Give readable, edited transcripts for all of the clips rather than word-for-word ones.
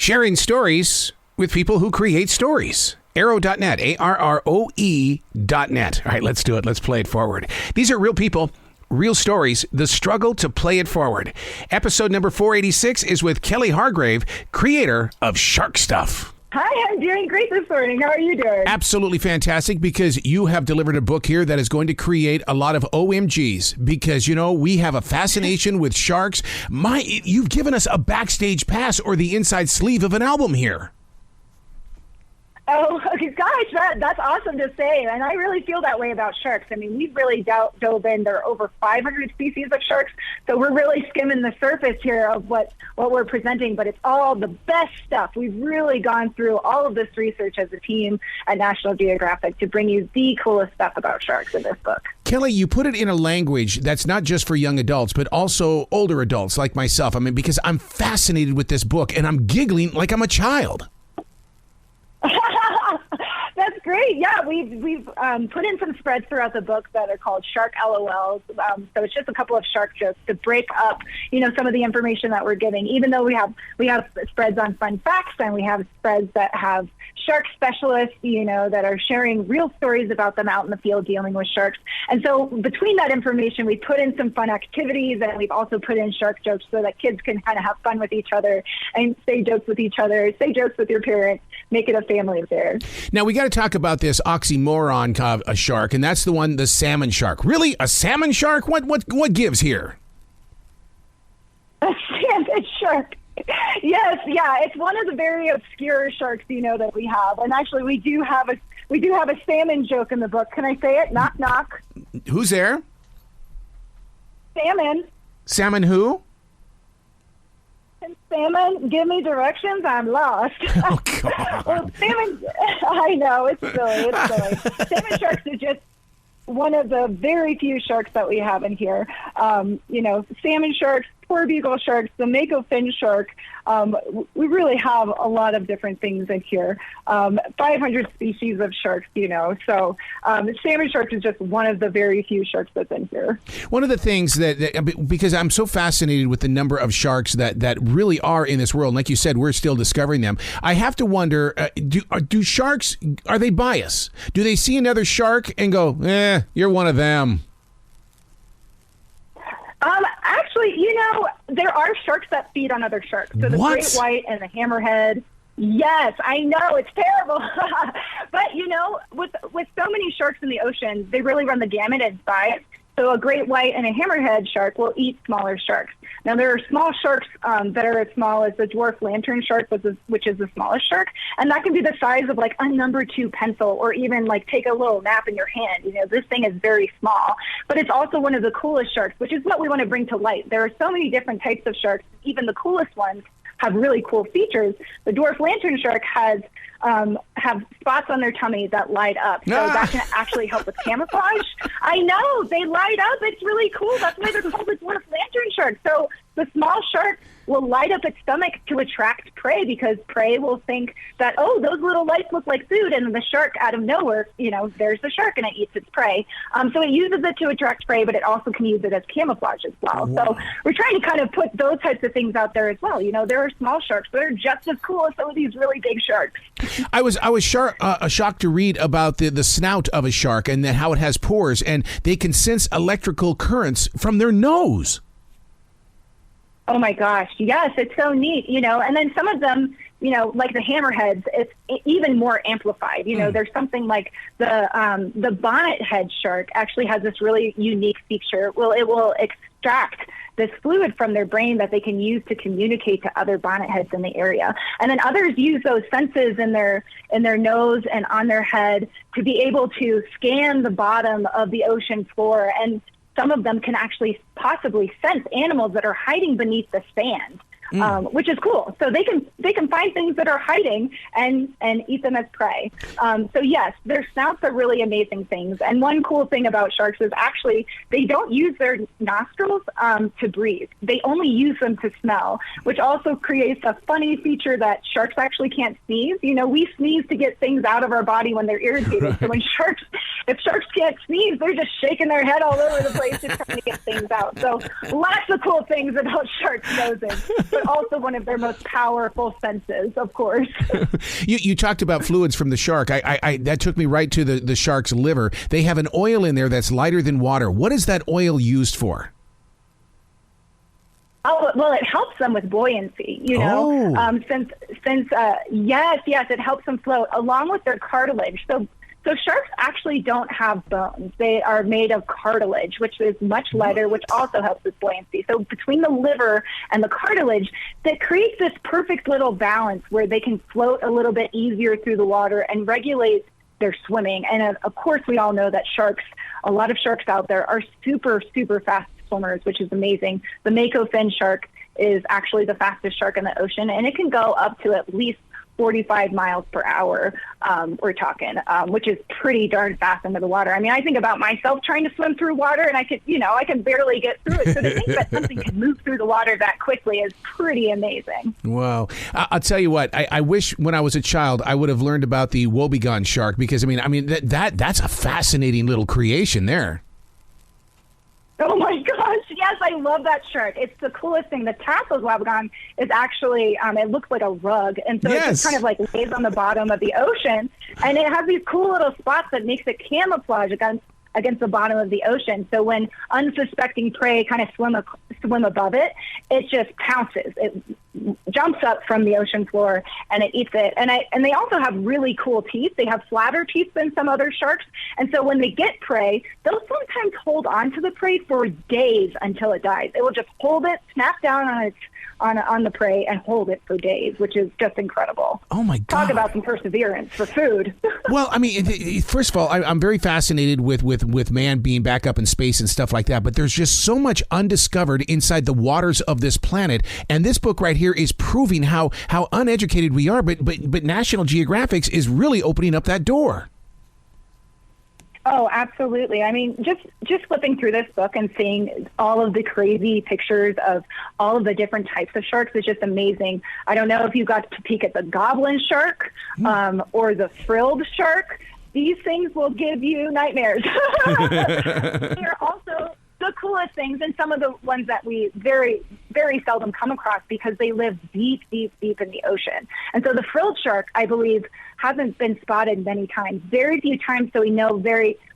sharing stories with people who create stories. Arrow.net, ARROE.net. All right, let's do it. Let's play it forward. These are real people, real stories, the struggle to play it forward. Episode number 486 is with Kelly Hargrave, creator of Shark Stuff. Hi, I'm doing great this morning. How are you doing? Absolutely fantastic, because you have delivered a book here that is going to create a lot of OMGs, because, you know, we have a fascination with sharks. You've given us a backstage pass or the inside sleeve of an album here. Oh, okay, gosh, that's awesome to say. And I really feel that way about sharks. I mean, we've really dove in. There are over 500 species of sharks. So we're really skimming the surface here of what we're presenting. But it's all the best stuff. We've really gone through all of this research as a team at National Geographic to bring you the coolest stuff about sharks in this book. Kelly, you put it in a language that's not just for young adults, but also older adults like myself. I mean, because I'm fascinated with this book and I'm giggling like I'm a child. That's great. Yeah, we've put in some spreads throughout the book that are called Shark LOLs. So it's just a couple of shark jokes to break up, you know, some of the information that we're giving. Even though we have spreads on fun facts, and we have spreads that have shark specialists, you know, that are sharing real stories about them out in the field dealing with sharks. And so between that information, we put in some fun activities, and we've also put in shark jokes so that kids can kind of have fun with each other and say jokes with each other, say jokes with your parents, make it a family affair. Now, we got to talk about this oxymoron of a shark, and that's the salmon shark. Really? A salmon shark? What gives here? A salmon shark. Yes, yeah, it's one of the very obscure sharks, you know, that we have. And actually, we do have a salmon joke in the book. Can I say it? Knock, knock. Who's there? Salmon. Salmon who? Salmon, give me directions. I'm lost. Oh, God. Well, salmon, I know, it's silly. Salmon sharks are just one of the very few sharks that we have in here. You know, salmon sharks, poor beagle sharks, the mako fin shark. We really have a lot of different things in here. 500 species of sharks, you know. So salmon sharks is just one of the very few sharks that's in here. One of the things that because I'm so fascinated with the number of sharks that really are in this world, and like you said, we're still discovering them. I have to wonder, do sharks, are they biased? Do they see another shark and go, you're one of them? Actually, you know, there are sharks that feed on other sharks. So the great white and the hammerhead. Yes, I know, it's terrible. But, you know, with so many sharks in the ocean, they really run the gamut in size. So a great white and a hammerhead shark will eat smaller sharks. Now, there are small sharks that are as small as the dwarf lantern shark, which is the smallest shark. And that can be the size of like a number 2 pencil, or even like take a little nap in your hand. You know, this thing is very small. But it's also one of the coolest sharks, which is what we want to bring to light. There are so many different types of sharks. Even the coolest ones have really cool features. The dwarf lantern shark have spots on their tummy that light up. So that can actually help with camouflage. I know, they light up. It's really cool. That's why they're called the dwarf lantern shark. So the small shark will light up its stomach to attract prey, because prey will think that, oh, those little lights look like food, and the shark out of nowhere, you know, there's the shark and it eats its prey. So it uses it to attract prey, but it also can use it as camouflage as well. Wow. So we're trying to kind of put those types of things out there as well. You know, there are small sharks that are just as cool as some of these really big sharks. I was shocked to read about the snout of a shark, and then how it has pores, and they can sense electrical currents from their nose. Oh my gosh, yes, it's so neat, you know. And then some of them, you know, like the hammerheads, it's even more amplified. You know, there's something like the bonnet head shark actually has this really unique feature. Well, it will extract this fluid from their brain that they can use to communicate to other bonnet heads in the area. And then others use those senses in their nose and on their head to be able to scan the bottom of the ocean floor. And some of them can actually possibly sense animals that are hiding beneath the sand. which is cool. So they can find things that are hiding and eat them as prey. So yes, their snouts are really amazing things. And one cool thing about sharks is actually they don't use their nostrils to breathe. They only use them to smell, which also creates a funny feature that sharks actually can't sneeze. You know, we sneeze to get things out of our body when they're irritated. So when if sharks can't sneeze, they're just shaking their head all over the place just trying to get things out. So lots of cool things about sharks' noses. but also one of their most powerful senses, of course. You talked about fluids from the shark. I that took me right to the shark's liver. They have an oil in there that's lighter than water. What is that oil used for? Oh, well, it helps them with buoyancy, yes, it helps them float along with their cartilage. So sharks actually don't have bones. They are made of cartilage, which is much lighter, which also helps with buoyancy. So between the liver and the cartilage, that creates this perfect little balance where they can float a little bit easier through the water and regulate their swimming. And of course, we all know that a lot of sharks out there are super, super fast swimmers, which is amazing. The mako fin shark is actually the fastest shark in the ocean, and it can go up to at least 45 miles per hour, we're talking, which is pretty darn fast under the water. I mean, I think about myself trying to swim through water, and I can barely get through it. So to think that something can move through the water that quickly is pretty amazing. Wow. I'll tell you what, I wish when I was a child, I would have learned about the woebegone shark, because, I mean, that's a fascinating little creation there. Oh my gosh, yes, I love that shark. It's the coolest thing. The tassels woebegone is actually, it looks like a rug. And so It just kind of like lays on the bottom of the ocean. And it has these cool little spots that makes it camouflage against the bottom of the ocean. So when unsuspecting prey kind of swim above it, it just pounces. It jumps up from the ocean floor and it eats it. And they also have really cool teeth. They have flatter teeth than some other sharks. And so when they get prey, they'll sometimes hold on to the prey for days until it dies. It will just hold it, snap down on the prey and hold it for days, which is just incredible. Oh my God. Talk about some perseverance for food. Well, I mean, first of all, I'm very fascinated with man being back up in space and stuff like that, but there's just so much undiscovered inside the waters of this planet. And this book right here is proving how uneducated we are, but National Geographic is really opening up that door. Oh, absolutely. I mean, just flipping through this book and seeing all of the crazy pictures of all of the different types of sharks is just amazing. I don't know if you got to peek at the goblin shark or the frilled shark. These things will give you nightmares. They're also the coolest things, and some of the ones that we very, very seldom come across because they live deep, deep, deep in the ocean. And so the frilled shark, I believe, hasn't been spotted many times, very few times. So we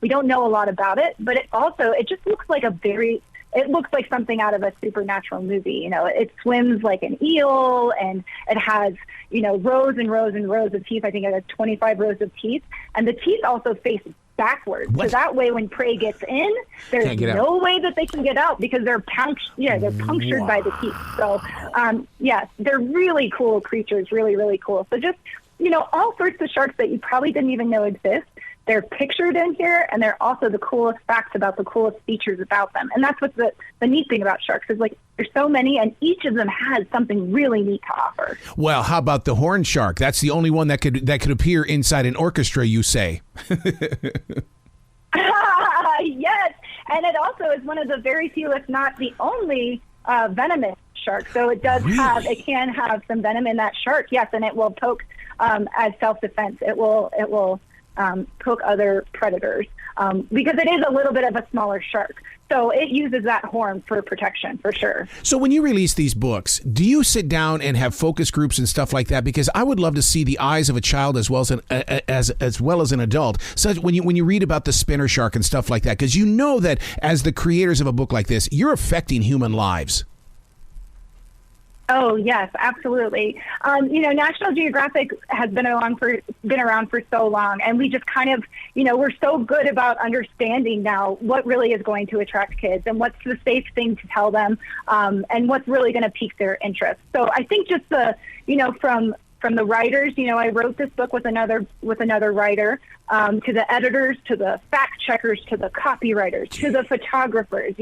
don't know a lot about it, but it just looks like it looks like something out of a supernatural movie. It swims like an eel, and it has, rows and rows and rows of teeth. I think it has 25 rows of teeth, and the teeth also face backwards. What? So that way, when prey gets in, there's no way that they can get out because they're punctured by the teeth. So, yes, they're really cool creatures, really, really cool. So just, all sorts of sharks that you probably didn't even know exist. They're pictured in here, and they're also the coolest facts about the coolest features about them. And that's what's the neat thing about sharks is, like, there's so many, and each of them has something really neat to offer. Well, how about the horned shark? That's the only one that could appear inside an orchestra, you say. Yes, and it also is one of the very few, if not the only, venomous shark. So it can have some venom in that shark, yes, and it will poke as self-defense. It will poke other predators because it is a little bit of a smaller shark. So it uses that horn for protection, for sure. So when you release these books, do you sit down and have focus groups and stuff like that? Because I would love to see the eyes of a child as well as an adult. So when you read about the spinner shark and stuff like that, because you know that as the creators of a book like this, you're affecting human lives. Oh, yes, absolutely. National Geographic has been around for so long, and we just kind of, we're so good about understanding now what really is going to attract kids and what's the safe thing to tell them, and what's really going to pique their interest. So I think just from the writers, I wrote this book with another writer, to the editors, to the fact checkers, to the copywriters, to the photographers,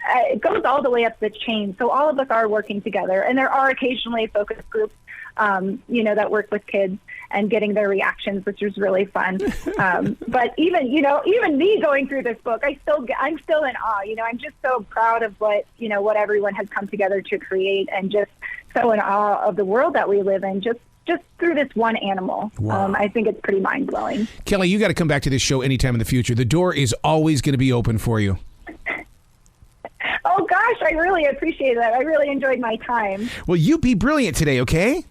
it goes all the way up the chain. So all of us are working together, and there are occasionally focus groups, that work with kids and getting their reactions, which is really fun. But even me going through this book, I'm still in awe. I'm just so proud of what everyone has come together to create, and just so in awe of the world that we live in, just through this one animal. Wow. I think it's pretty mind-blowing. Kelly, you got to come back to this show anytime in the future. The door is always going to be open for you. Oh, gosh, I really appreciate that. I really enjoyed my time. Well, you be brilliant today, okay?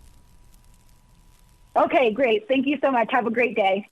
Okay, great. Thank you so much. Have a great day.